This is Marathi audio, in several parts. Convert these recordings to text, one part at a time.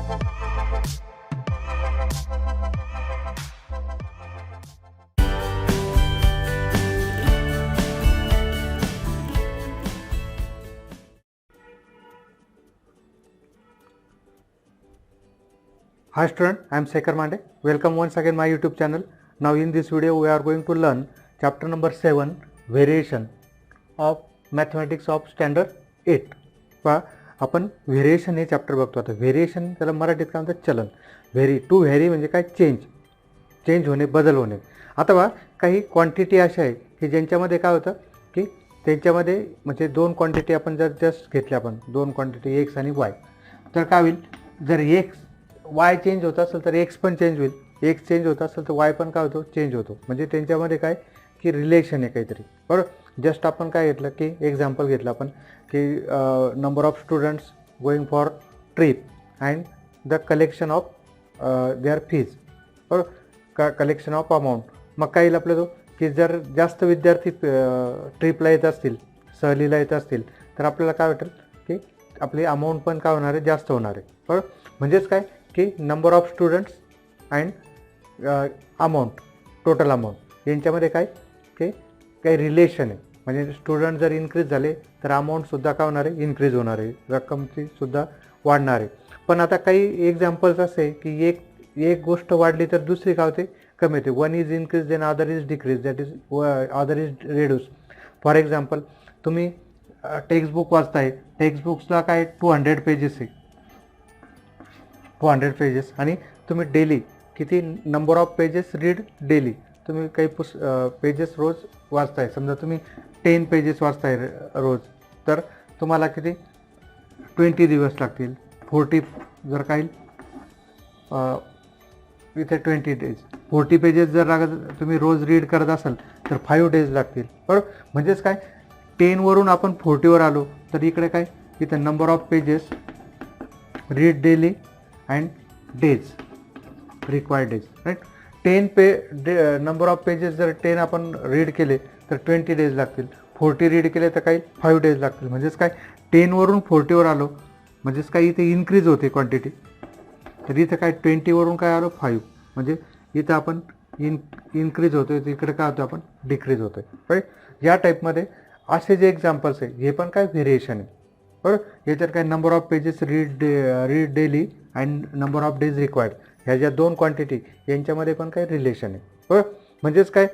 Hi student, I am Sekhar Mande. Welcome once again my YouTube channel. Now in this video we are going to learn chapter number 7, variation of mathematics of standard 8. पहा आपण व्हेरिएशन हे चॅप्टर बघतो. आता व्हेरिएशन त्याला मराठीत काय म्हणतात, चलन. टू व्हेरी म्हणजे काय, चेंज होणे, बदल होणे. आता बघा काही क्वांटिटी अशा आहे की ज्यांच्यामध्ये काय होतं की त्यांच्यामध्ये म्हणजे दोन क्वांटिटी आपण जर जस्ट घेतल्या, आपण दोन क्वांटिटी एक्स आणि वाय, तर काय होईल, जर एक्स वाय चेंज होत असेल तर एक्स पण चेंज होईल, एक्स चेंज होत असेल तर वाय पण काय होतो, चेंज होतो. म्हणजे त्यांच्यामध्ये काय की रिलेशन आहे काहीतरी, बरोबर. जस्ट आपण काय घेतलं की एक्झाम्पल घेतलं आपण की number of students going for trip and the collection of their fees, बरोबर, कलेक्शन ऑफ अमाऊंट. मग काय येईल आपलं तो की जर जास्त विद्यार्थी ट्रिपला येत असतील, सहलीला येत असतील, तर आपल्याला काय वाटेल की आपली अमाऊंट पण काय होणार आहे, जास्त होणार आहे, बरोबर. म्हणजेच काय की number of students and amount, total amount यांच्यामध्ये काय की काही रिलेशन आहे. म्हणजे स्टुडंट जर इन्क्रीज झाले तर अमाऊंटसुद्धा काय होणार आहे, इन्क्रीज होणार आहे, रक्कमचीसुद्धा वाढणार आहे. पण आता काही एक्झाम्पल्स असे की एक गोष्ट वाढली तर दुसरी काय होते, कमी होते. One is increase then other is decrease, that is other is reduce. For example तुम्ही टेक्स्टबुक वाचताय, टेक्स्टबुक्सला काय 200 पेजेस आहे, 200 पेजेस, आणि तुम्ही डेली किती number of pages read daily, तुम्ही काही पेजेस रोज वाचताय. समजा तुम्ही 10 पेजेस वाचताय रोज, तर तुम्हाला किती 20 दिवस लागतील. 40 जर काही इथे 20 डेज, 40 पेजेस जर तुम्ही रोज रीड करत असाल तर 5 डेज लागतील, बरोबर. म्हणजेच काय 10 वरून आपण 40वर आलो, तर इकडे काय इथे number of pages read daily and days, required days, right. 10 number of pages जर 10 आपण रीड केले तर 20 डेज लागतील. 40 रीड केले तर काही 5 डेज लागतील. म्हणजेच काय 10 वरून 40वर आलो, म्हणजेच काय इथे इन्क्रीज होते क्वांटिटी, तर इथं काय 20 वरून काय आलो 5, म्हणजे इथं आपण इन्क्रीज होतोय, तर इकडे काय होतं, आपण डिक्रीज होतोय, राईट. या टाईपमध्ये असे जे एक्झाम्पल्स आहे हे पण काय व्हेरिएशन आहे, बरोबर. याच्यात काय number of pages read daily and number of days required, ह्या ज्या दोन क्वांटिटी यांच्यामध्ये पण काय रिलेशन आहे, बरोबर. म्हणजेच काय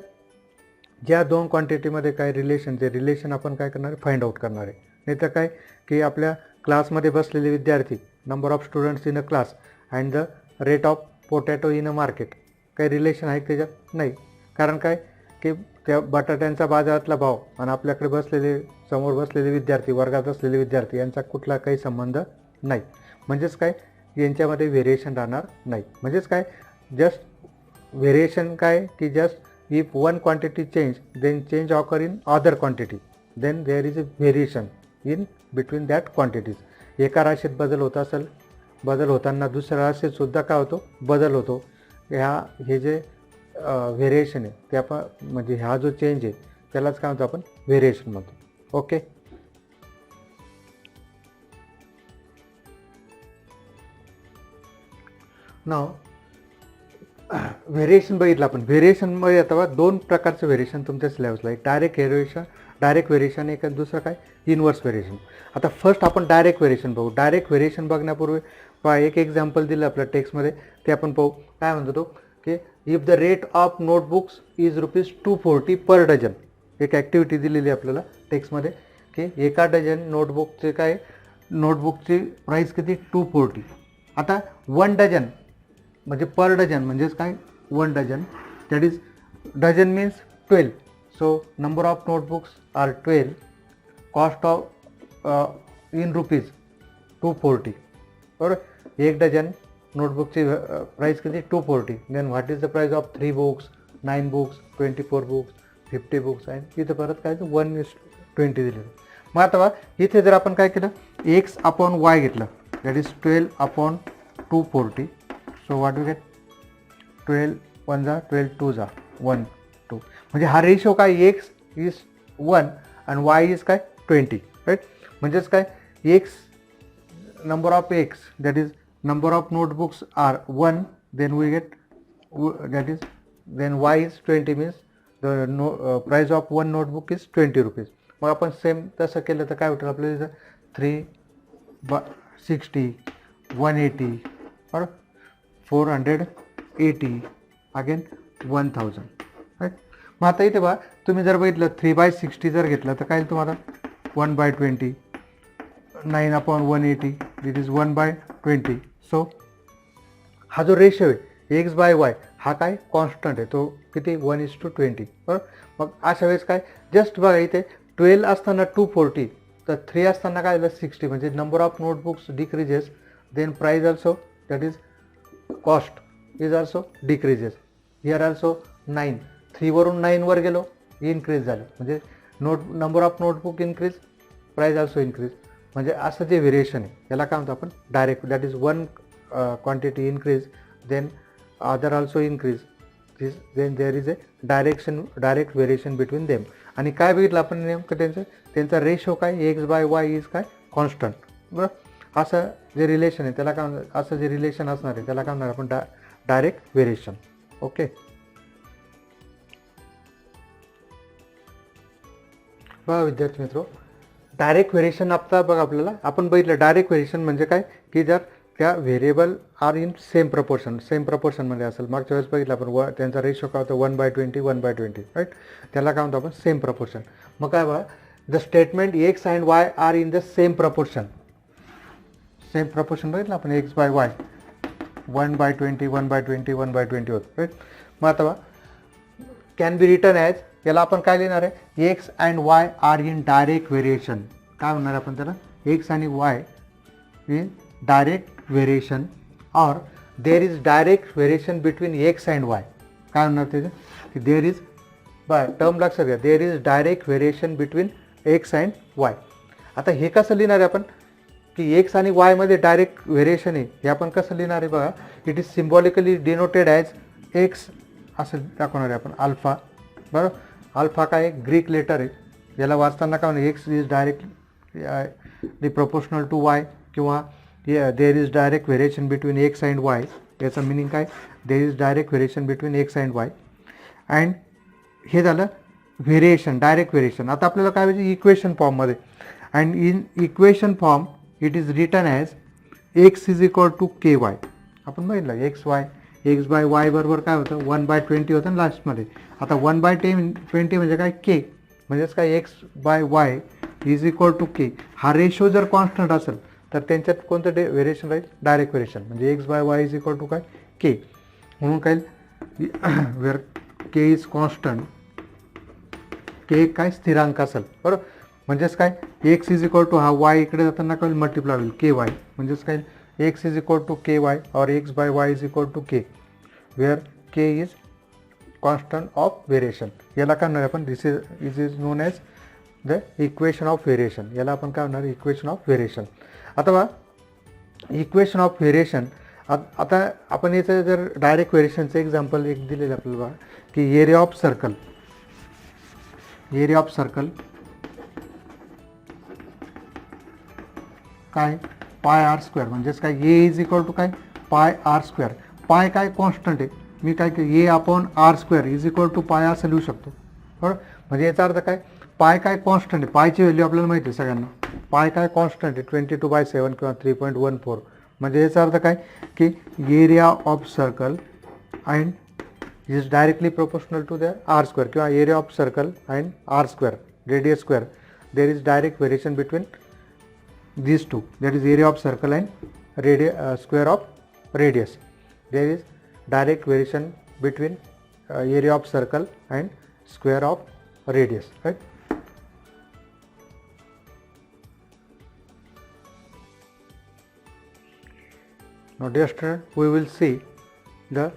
ज्या दोन क्वांटिटीमध्ये काय रिलेशन, ते रिलेशन आपण काय करणार आहे, फाइंड आउट करणार आहे. नाही तर काय की आपल्या क्लासमध्ये बसलेले विद्यार्थी, number of students in a class and the rate of potato in a market, काही रिलेशन आहे त्याच्यात, नाही. कारण काय की त्या बटाट्यांचा बाजारातला भाव आणि आपल्याकडे बसलेले, समोर बसलेले विद्यार्थी, वर्गात असलेले विद्यार्थी यांचा कुठला काही संबंध नाही. म्हणजेच काय यांच्यामध्ये व्हेरिएशन राहणार नाही. म्हणजेच काय जस्ट व्हेरिएशन काय की just if one quantity change then change occur in other quantity, then there is a variation in between that quantities. एका राशीत बदल होत असेल, बदल होताना दुसऱ्या राशीतसुद्धा काय होतो, बदल होतो. हे जे व्हेरिएशन आहे ते आपण म्हणजे हा जो चेंज आहे त्यालाच काय म्हणतो, आपण व्हेरिएशन म्हणतो. ओके. नाव व्हेरिएशन बघितलं आपण. व्हेरिएशनमध्ये आता दोन प्रकारचं व्हेरिएशन तुमच्या सिलेबसला आहे, डायरेक्ट व्हेरिएशन एक, आणि दुसरं काय इनवर्स व्हेरिएशन. आता फर्स्ट आपण डायरेक्ट व्हेरिएशन बघू. डायरेक्ट व्हेरिएशन बघण्यापूर्वी एक एक्झाम्पल दिलं आपल्या टेक्स्टमध्ये, ते आपण पाहू. काय म्हणतो तो की if the rate of notebooks is ₹240 per dozen. एक ॲक्टिव्हिटी दिलेली आपल्याला टेक्स्टमध्ये की एका डझन नोटबुकचे काय, नोटबुकची प्राईस किती, 240. आता 1 डझन म्हणजे पर डझन म्हणजेच काय 1 dozen, that is dozen means 12. So number of notebooks are 12, cost of in rupees 240, बरोबर. एक डझन नोटबुकची प्राईस किती, 240. Then what is the price of 3 books, 9 books, 24 books, 50 books, आणि इथं परत काय 1:20 दिलेलं. मग आता इथे जर आपण काय केलं, एक्स अपॉन वाय घेतलं, that is 12 upon 240. So what you get, 12 1 जा 12 2 जा 1 2. म्हणजे हा रेशो काय, एक्स इज 1 आणि वाय इज काय 20, राईट. म्हणजेच काय x, number of x that is number of notebooks are 1, then we get that is, then y is 20 means the price of one notebook is 20 rupees. मग आपण सेम तसं केलं तर काय होतं आपल्याला 360 180 or 480 अगेन 1000 राईट. मग आता इथे बघा तुम्ही जर बघितलं 3/60 जर घेतलं तर काय तुम्हाला 1/20 9/180 दिस इज 1/20. सो हा जो रेशो आहे एक्स बाय वाय हा काय कॉन्स्टंट आहे तो किती 1:20 बरोबर. मग अशा वेळेस काय जस्ट बघा इथे 12 असताना 240 तर 3 असताना काय झालं 60 म्हणजे number of notebooks decreases then price also that is cost is also decreases. Here also 9 3 वरून 9 वर गेलो इन्क्रीज झालं म्हणजे number of notebook increase price also increase. म्हणजे असं जे व्हेरिएशन आहे याला काय म्हणतो आपण direct that is one quantity increase then other also increase this then there is a direct variation between them. आणि काय बघितलं आपण नेमकं त्यांचा रेशो काय एक्स बाय वाय इज काय कॉन्स्टंट बरं. असं जे रिलेशन आहे त्याला काय असं जे रिलेशन असणार आहे त्याला काय म्हणणार आपण डायरेक्ट व्हेरिएशन. ओके बघा विद्यार्थी मित्रो डायरेक्ट व्हेरिएशन आता बघा आपल्याला आपण बघितलं डायरेक्ट व्हेरिएशन म्हणजे काय की जर त्या व्हेरिएबल आर इन सेम प्रपोर्शनमध्ये असेल. मागच्या वेळेस बघितलं आपण त्यांचा रेशो काय होतं 1/20 1/20 राईट. त्याला काय म्हणतो आपण सेम प्रपोर्शन. मग काय बघा the statement x and Y are in the same proportion बघितलं आपण एक्स बाय वाय 1/20 1/20 1/20 होतं राईट. मग आता बघा कॅन बी रिटर्न ॲज याला आपण काय लिहिणार आहे x and Y R in direct variation. काय म्हणणार आपण त्याला एक्स आणि वाय इन डायरेक्ट व्हेरिएशन और देर is direct variation between X and Y. काय म्हणणार त्याचं की देर इज बाय टर्म लक्षात घ्या देर is direct variation between X and Y. आता हे कसं लिहिणार आहे आपण की एक्स आणि वायमध्ये डायरेक्ट व्हेरिएशन आहे हे आपण कसं लिहिणार आहे बघा. It is symbolically denoted as x असं दाखवणार आहे आपण अल्फा बरोबर. अल्फा काय ग्रीक लेटर आहे याला वाचताना काय म्हणणार X is directly proportional to Y किंवा there is direct variation between X and Y. याचं मिनिंग काय there is direct variation between X and Y. And हे झालं व्हेरिएशन डायरेक्ट व्हेरिएशन. आता आपल्याला काय पाहिजे इक्वेशन फॉर्ममध्ये and in equation form it is written as x is equal to K y. आपण बघितलं एक्स बाय वाय बरोबर काय होतं 1/20 होतं लास्टमध्ये. आता 1/20 म्हणजे काय के म्हणजेच काय X by Y is equal to K. हा रेशो जर कॉन्स्टंट असेल तर त्यांच्यात कोणतं व्हेरिएशन राहील डायरेक्ट व्हेरिएशन म्हणजे X by Y is equal to काय के. म्हणून काय where K is constant K काय स्थिरांक असेल बरोबर. म्हणजेच काय एक्स इज इक्वल टू हा वाय इकडे जाताना काय मल्टिप्लाय होईल के वाय म्हणजेच काय X is equal to K Y और X by Y is equal to K where K is constant of variation. याला काय म्हणणार आपण this is non as the equation of variation. याला आपण काय म्हणणार इक्वेशन ऑफ व्हेरिएशन. आता बघा इक्वेशन ऑफ व्हेरिएशन आता आपण याचं जर डायरेक्ट व्हेरिएशनचं एक्झाम्पल एक दिलेलं आपल्याला बघा की एरिया ऑफ सर्कल काय पाय आर स्क्वेअर म्हणजेच काय ए इज इक्वल टू काय पाय आर स्क्वेअर. पाय काय कॉन्स्टंट आहे मी काय A upon R square is equal to pi असं लिहू शकतो बरोबर. म्हणजे याचा अर्थ काय पाय काय कॉन्स्टंट आहे पायची व्हॅल्यू आपल्याला माहिती आहे सगळ्यांना. पाय काय कॉन्स्टंट आहे 22/7 किंवा 3.14. म्हणजे याचा अर्थ काय की area of circle and is directly proportional to the R square किंवा area of circle and R square radius square there is direct variation between these two that is area of circle and square of radius. There is direct variation between area of circle and square of radius right. Now dear student we will see the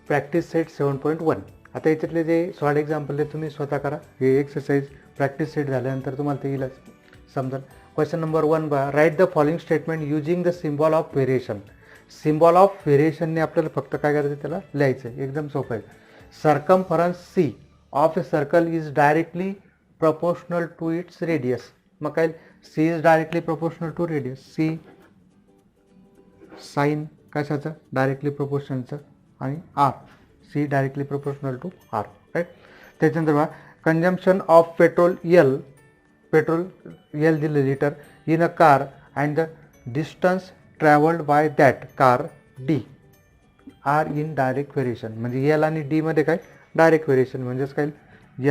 practice set 7.1. आता याच्यातले जे सॉल्ड एक्झाम्पल आहे तुम्ही स्वतः करा. हे एक्सरसाइज प्रॅक्टिस सेट झाल्यानंतर तुम्हाला ते येईलच समजेल. क्वेश्चन नंबर 1 बघा write the following statement using the symbol of variation. Symbol of व्हेरिएशनने आपल्याला फक्त काय करायचं त्याला लिहायचं आहे एकदम सोपं आहे. Circumference C of a circle is directly proportional to its radius. मग काय C is directly proportional to radius. C sign कशाचं डायरेक्टली प्रोपोर्शनलचं आणि R C directly proportional to R right. त्याच्यानंतर बघा कंजम्पशन ऑफ पेट्रोल एल दिलं litre in a car and the distance travelled by that car D R in direct variation. म्हणजे एल आणि डी मध्ये काय डायरेक्ट व्हेरिएशन म्हणजेच काय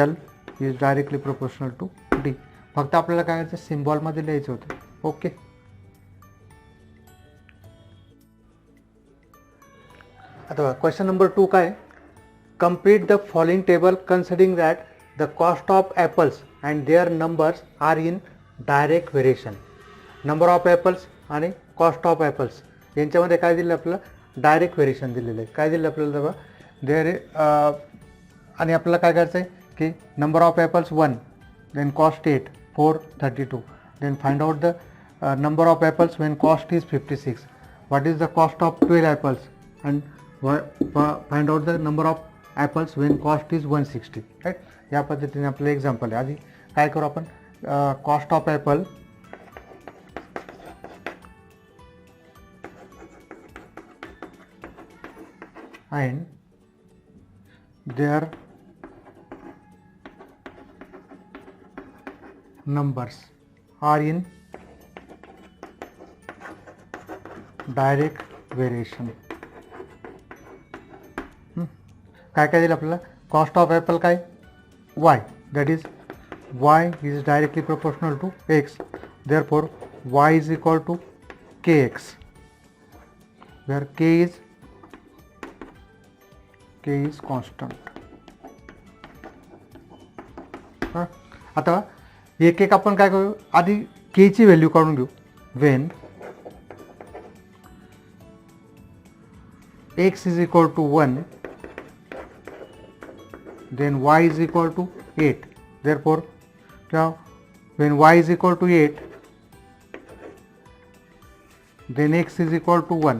L is directly proportional to d. फक्त आपल्याला काय करायचं सिम्बॉलमध्ये लिहायचं होतं. ओके. आता क्वेश्चन नंबर 2 काय complete the following table considering that the cost of apples and their numbers are in direct variation. Number of apples आणि कॉस्ट ऑफ ॲपल्स यांच्यामध्ये काय दिलं आपल्याला डायरेक्ट व्हेरिएशन दिलेलं आहे. काय दिलं आपल्याला बघा देअर आणि आपल्याला काय करायचं आहे की number of apples 1 then cost 8 4 32 then find out the number of apples when cost is 56. What is the cost of 12 apples and find out the number of apples when cost is 160. right. या पद्धतीने आपलं एक्झाम्पल आहे. आधी काय करू आपण cost of apple and their numbers are in direct variation. काय काय दिलं आपल्याला कॉस्ट ऑफ ॲपल काय y that is y is directly proportional to x therefore y is equal to k x where K is constant. आता एक एक आपण काय करू आधी के ची व्हॅल्यू काढून घेऊ. Wien x is equal to 1 then y is equal to 8. Therefore now when y is equal to 8 then x is equal to 1.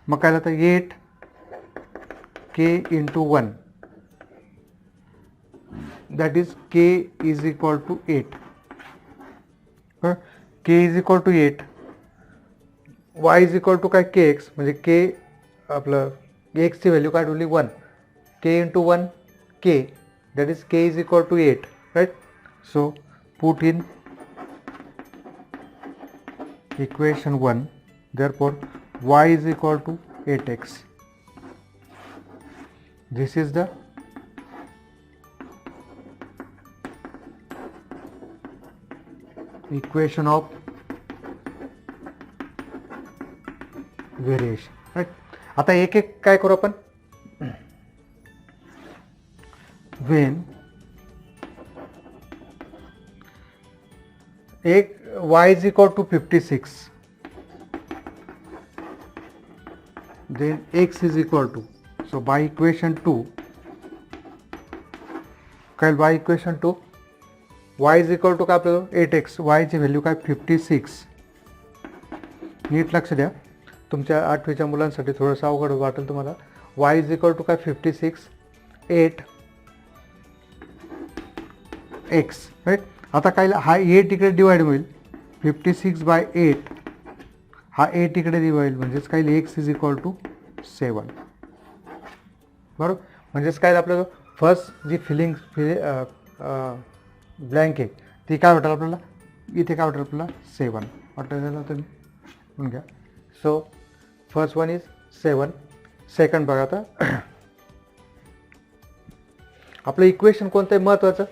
मग काय जातं 8 k into 1 that is k is equal to 8. k is equal to 8 y is equal to काय के एक्स म्हणजे के आपलं एक्सची व्हॅल्यू काय ठेवली 1 K into 1 K that is K is equal to 8 right. So put in equation 1 therefore y is equal to 8x. This is the equation of variation right. आता एक एक काय करू आपण वेन एक y is equal to 56 then x is equal to so by equation 2 काय by equation 2 y is equal to काय आपल्याला 8x y ची व्हॅल्यू काय 56. नीट लक्ष द्या तुमच्या 8वीच्या मुलांसाठी थोडंसं अवघड वाटेल तुम्हाला. y इज इक्वल टू काय 56 8x राईट. आता काय हा 8 इकडे डिवाइड होईल 56 बाय 8 हा 8 इकडे डिवाइड म्हणजेच काय x इज इक्वल टू 7. बरोबर म्हणजेच काय आपल्याला फर्स्ट जी ब्लँक आहे ती काय वाटेल आपल्याला इथे काय वाटेल आपल्याला 7 वाटेल तुम्ही म्हणून घ्या. So first one is 7 second बघा आता आपलं इक्वेशन कोणतं आहे महत्त्वाचं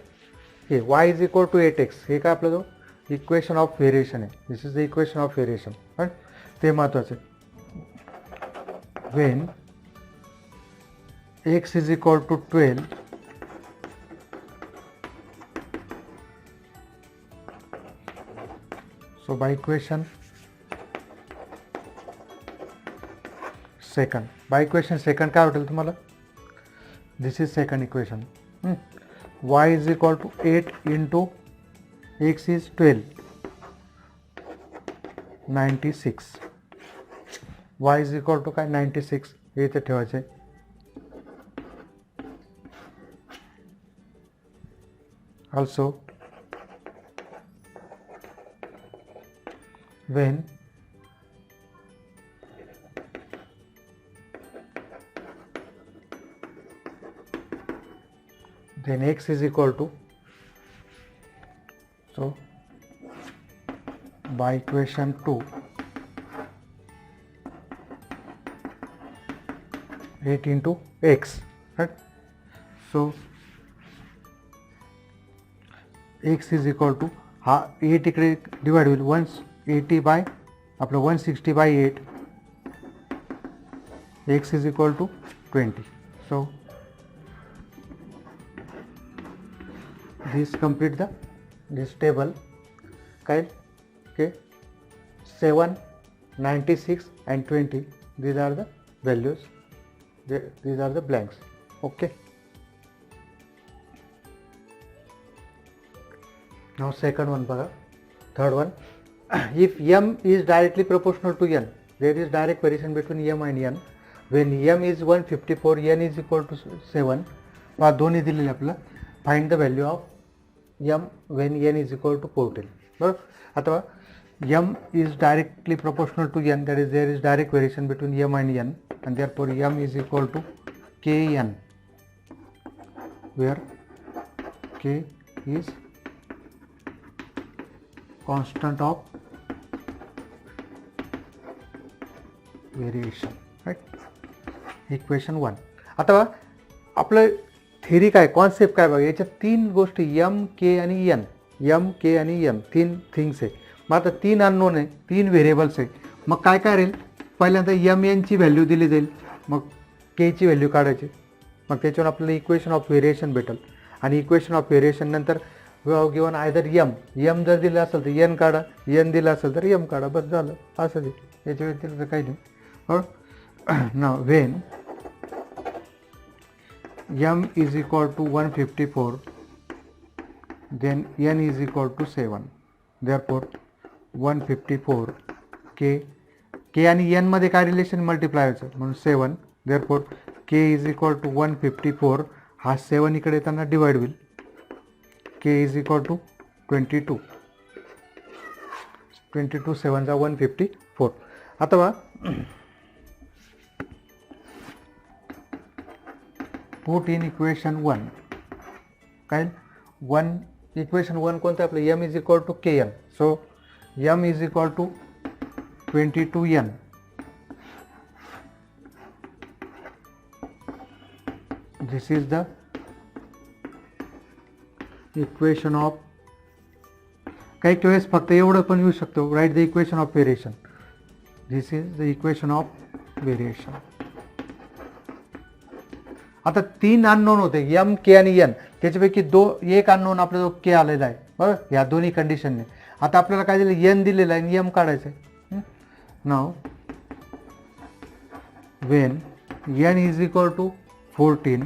हे y is equal to 8x हे काय आपलं जो इक्वेशन ऑफ व्हेरिएशन आहे. This is the equation of variation right. ते महत्त्वाचं आहे. When x is equal to 12 so by equation second by equation second काय वाटेल तुम्हाला this is second equation. y is equal to 8 into x is 12 96 y is equal to काय 96 हे इथे ठेवायचं आहे. Also when then x is equal to, so by equation 2 8 into x, right? So x is equal to हा 8 इकडे डिवाइड होईल 180 बाय आपलं 160 by 8, x is equal to 20. So this complete this table. Okay, 7, 96 and 20, these are the values, these are the blanks. Okay, now second one baga, third one. If m is directly proportional to n, there is direct variation between m and n. When m is 154, n is equal to 7. पहा दोन्ही दिलेले आपल्याला. Find the value of m when n is equal to 14. बरोबर. अथवा m is directly proportional to n, that is there is direct variation between m and n, and therefore m is equal to kn, where k is constant of variation, right? Equation 1. आता आपलं थेरी काय, कॉन्सेप्ट काय बघा, याच्यात तीन गोष्टी m k आणि n, m k आणि n तीन थिंग्स आहे. मग आता तीन अननोन आहे, तीन व्हेरिएबल्स आहे. मग काय काय राहील, पहिल्यांदा m n ची व्हॅल्यू दिली जाईल, मग k ची व्हॅल्यू काढायची, मग त्याच्यावर आपल्याला इक्वेशन ऑफ व्हेरिएशन भेटेल. आणि इक्वेशन ऑफ व्हेरिएशन नंतर गिवन आयदर m जर दिलं असेल तर n काढा, n दिलं असेल तर m काढा, बस झालं. असं दे, याच्या व्यतिरिक्त काही नाही. Now when m is equal to 154, then n is equal to 7. Therefore 154 k आणि n मध्ये काय रिलेशन मल्टिप्लाय व्हायचं म्हणून 7. Therefore k is equal to 154. हा 7 इकडे येताना डिवाइड होईल. k is equal to 22. 7 चा 154. आता put in equation 1. काय 1 इक्वेशन 1 कोणतं आपलं, m is equal to kn. So m is equal to 22n. This is the equation of, काही वेळेस फक्त एवढं पण येऊ शकतो, write the equation of variation. This is the equation of variation. आता तीन अननोन होते m k आणि n, त्याच्यापैकी एक अननोन आपल्याला k आलेला आहे, बरोबर, या दोन्ही कंडिशनने. आता आपल्याला काय दिलं, n दिलेला आहे आणि m काढायचं आहे. नाव when n is equal to 14,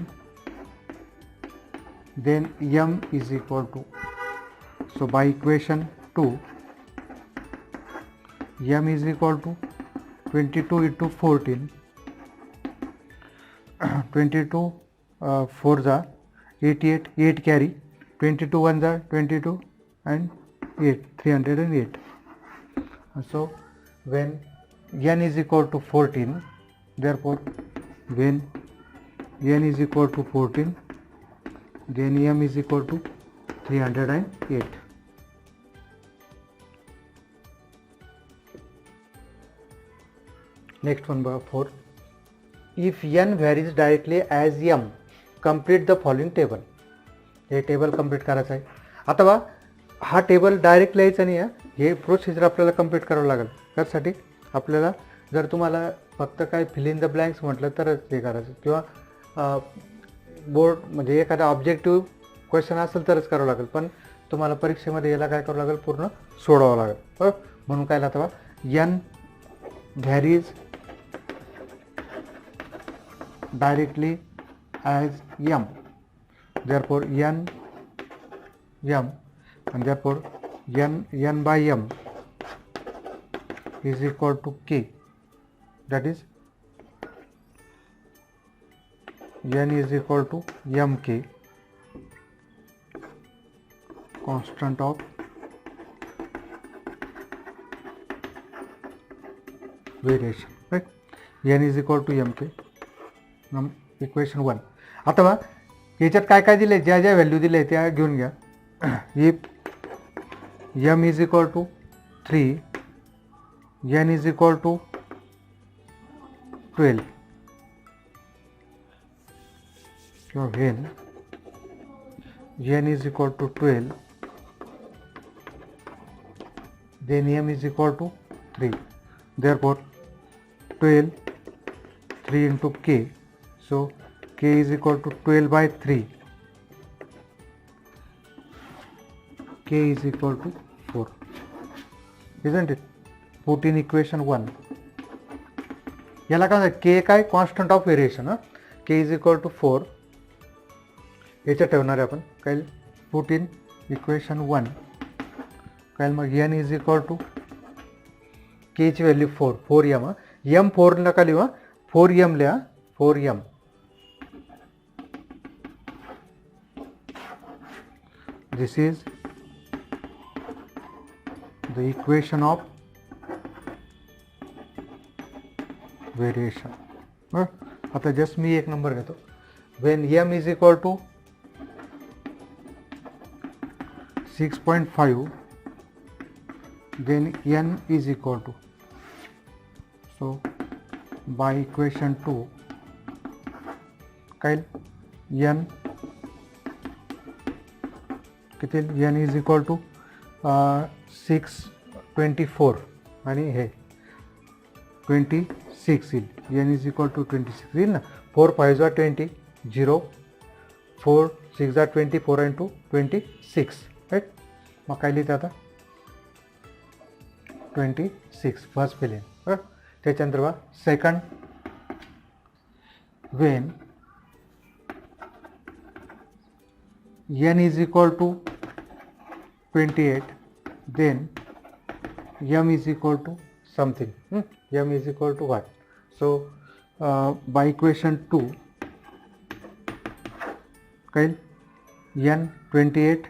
then m is equal to, so by equation 2 m is equal to 22 into 14, 22 4 जा 88, 8 carry, 22 1 जा 22 and 8, 308. So when n is equal to 14, therefore when n is equal to 14, then m is equal to 308. Next one, 4. If n varies directly as m, complete the following table. हे टेबल कंप्लीट करायचं आहे. आता हा टेबल डायरेक्ट लिहायचा नाही आहे, हे प्रोसिजर आपल्याला कंप्लीट करावं लागेल. त्यासाठी आपल्याला जर तुम्हाला फक्त काय फिल इन द ब्लँक्स म्हटलं तरच हे करायचं, किंवा बोर्ड म्हणजे एखादा ऑब्जेक्टिव्ह क्वेश्चन असेल तरच करावं लागेल. पण तुम्हाला परीक्षेमध्ये याला काय करावं लागेल, पूर्ण सोडवावं लागेल. बरोबर, म्हणून काय आता n varies directly as m, therefore n and therefore n by m is equal to k, that is n is equal to mk, constant of variation, right? n is equal to mk. Equation 1. आता याच्यात काय काय दिले, ज्या ज्या व्हॅल्यू दिले त्या घेऊन घ्या. If m is equal to 3, n is equal to 12 किंवा when n is equal to 12, then m is equal to 3. Therefore 12 3 into k, so k is equal to 12 by 3, k is equal to 4, isn't it? Put in equation 1. याला काय k काय constant of variation. k is equal to 4 याच्यात ठेवणार आहे आपण. काय पुट इन इक्वेशन 1. काय मग n is equal to k ची व्हॅल्यू 4m. m 4 नका लिहू, 4m लिहा. 4m this is the equation of variation. आता जस्ट मी एक नंबर घेतो. When m is equal to 6.5, then n is equal to, so by equation 2 काय n किती, n is equal to 624 आणि हे 26 येईल. n is equal to 26 येईल ना. 4 5 are 20, 0 4 6 are 24 and 2 26, राईट. मग काय लिहितं आता 26 फर्स्ट फिलिंग. बरं, त्याच्यानंतर बघा second. Wien n is equal to 28, then m is equal to something. m is equal to what? So by equation 2 काय n 28,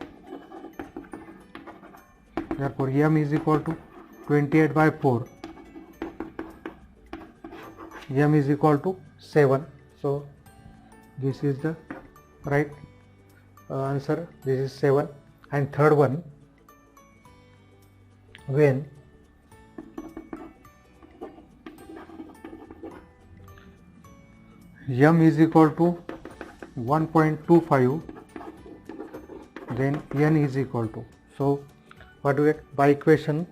therefore m is equal to 28 by 4, m is equal to 7. So this is the right answer. This is 7. And third one, when m is equal to 1.25, then n is equal to, so what do we get? By equation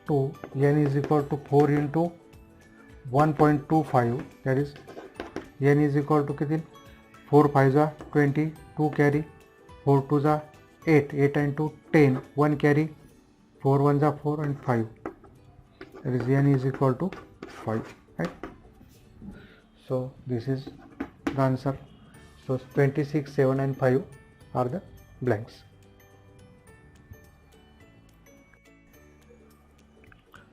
2, n is equal to 4 into 1.25, that is n is equal to किती, 4 5 are 20, 2 carry, 4 2 are 8, 8 and 2 10, 1 carry, 4 1 are 4 and 5, that is n is equal to 5, right. So this is the answer. So 26, 7 and 5 are the blanks.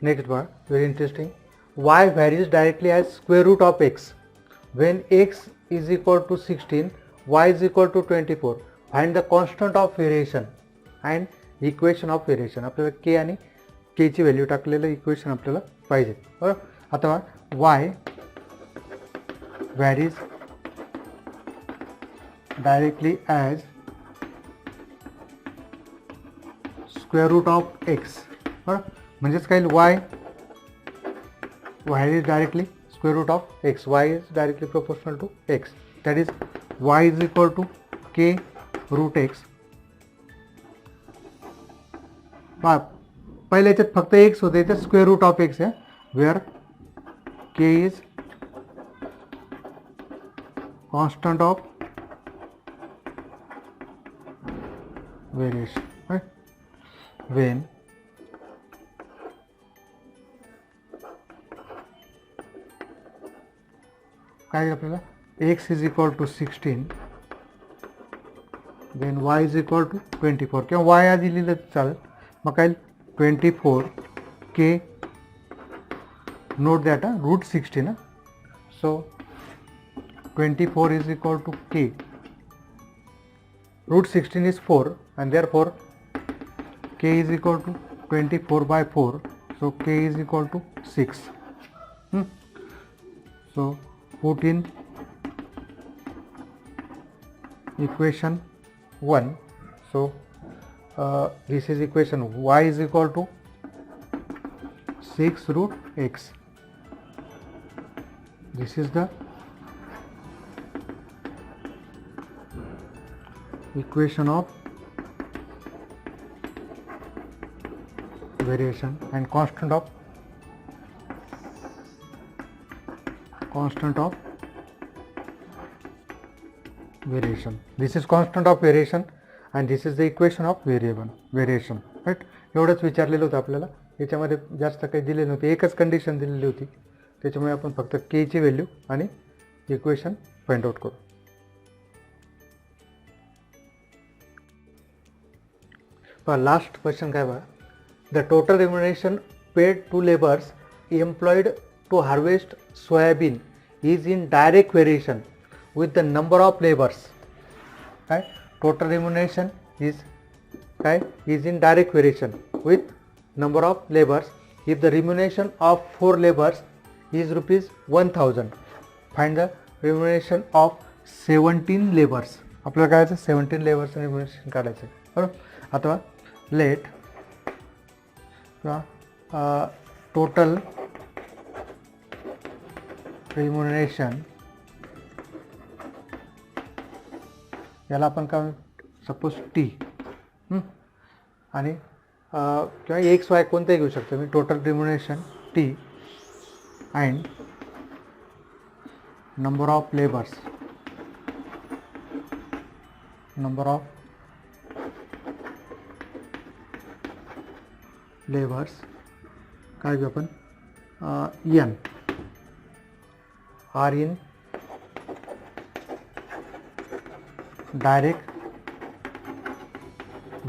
Next one, very interesting. Y varies directly as square root of x. When x is equal to 16, y is equal to 24. Find the constant of variation and equation of variation. आपल्याला k आणि k ची व्हॅल्यू टाकलेलं इक्वेशन आपल्याला पाहिजे. बरोबर. आता y varies directly as square root of x. बरोबर. म्हणजेच काय y varies directly square root of x. Y is directly proportional to x. That is y is equal to k root x. पहिले याच्यात फक्त x होते, याच्यात स्क्वेअर रूट ऑफ x आहे. Where k is constant of variation, right? When काय आपल्याला x is equal to 16, then y is equal to 24 किंवा y आधी लिहिलं तर चालेल. मग काय 24 k, note that root 16, so 24 is equal to k root 16 is 4 and therefore k is equal to 24 by 4, so k is equal to 6. So put in equation 1. So this is equation y is equal to 6 root x. This is the equation of variation and constant of variation. This is constant of variation and this is the equation of variation, right? एवढंच विचारलेलं होतं आपल्याला. याच्यामध्ये जास्त काही दिलेलं नव्हतं, एकच कंडिशन दिलेली होती. त्याच्यामुळे आपण फक्त k ची व्हॅल्यू आणि इक्वेशन फाइंड आउट करू. लास्ट क्वेश्चन काय बघा. The total remuneration paid to labours employed to harvest soybean is in direct variation with the number of labors. काय total remuneration is in direct variation with number of labors. If the remuneration of 4 labors is rupees 1000, find the remuneration of 17 labors. आपल्याला काय आहे 17 लेबर्स remuneration काढायचं आहे, बरोबर. अथवा लेट टोटल remuneration, याला आपण काय सपोज टी आणि किंवा एक्स वाय कोणतेही घेऊ शकतो मी. Total remuneration T and number of labours काय घेऊ आपण N R in direct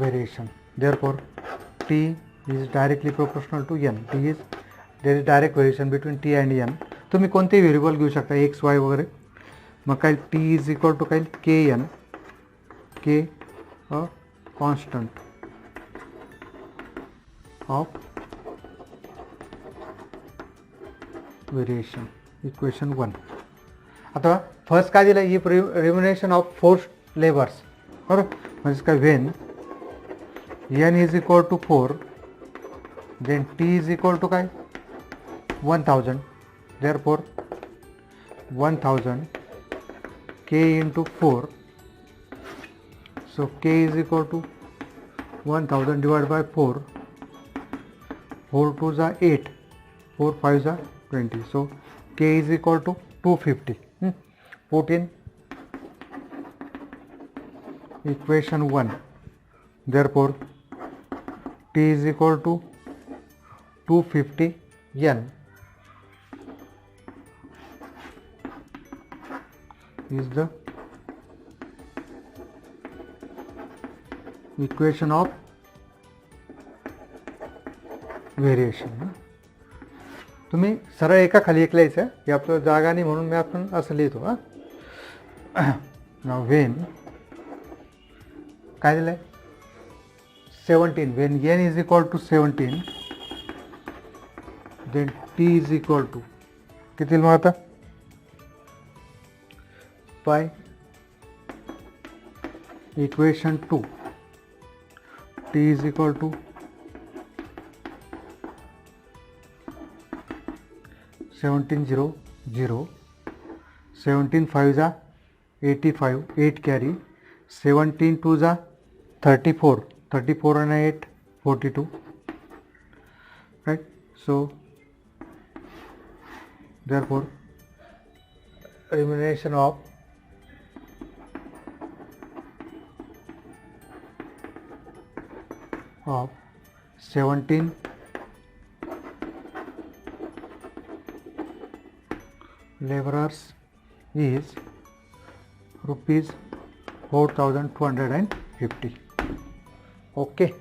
variation. Therefore t is directly proportional to n. There is direct variation between t and n. तुम्ही कोणतेही व्हेरिएबल घेऊ शकता, एक्स वाय वगैरे. मग काय t इज इक्वल टू काय K N, K a constant of variation, equation 1. आता फर्स्ट काय दिलं, इफ रिम्युनरेशन ऑफ 4 लेबर्स, बरोबर. म्हणजे काय when n is equal to 4 then t is equal to काय 1000. Therefore 1000 k into 4, so k is equal to 1000 divide by 4, 4 2 जा 8, 4 5 जा 20, so k is equal to 250. Put in equation 1. Therefore t is equal to 250 n is the equation of variation. तुम्ही सरळ एका खाली एक लिहायचं, हे आपलं जागा नाही म्हणून मी आपण असं लिहितो. नाव वेन काय दिलं आहे 17, when n is equal to 17 then t is equal to किती मग आता by equation 2 t is equal to 17 0 0, 17 5 जा 85, 8 carry, 17 2 जा 34, 34 and 8 42, right? So therefore remuneration of of 17 laborers is rupees 4250. Okay.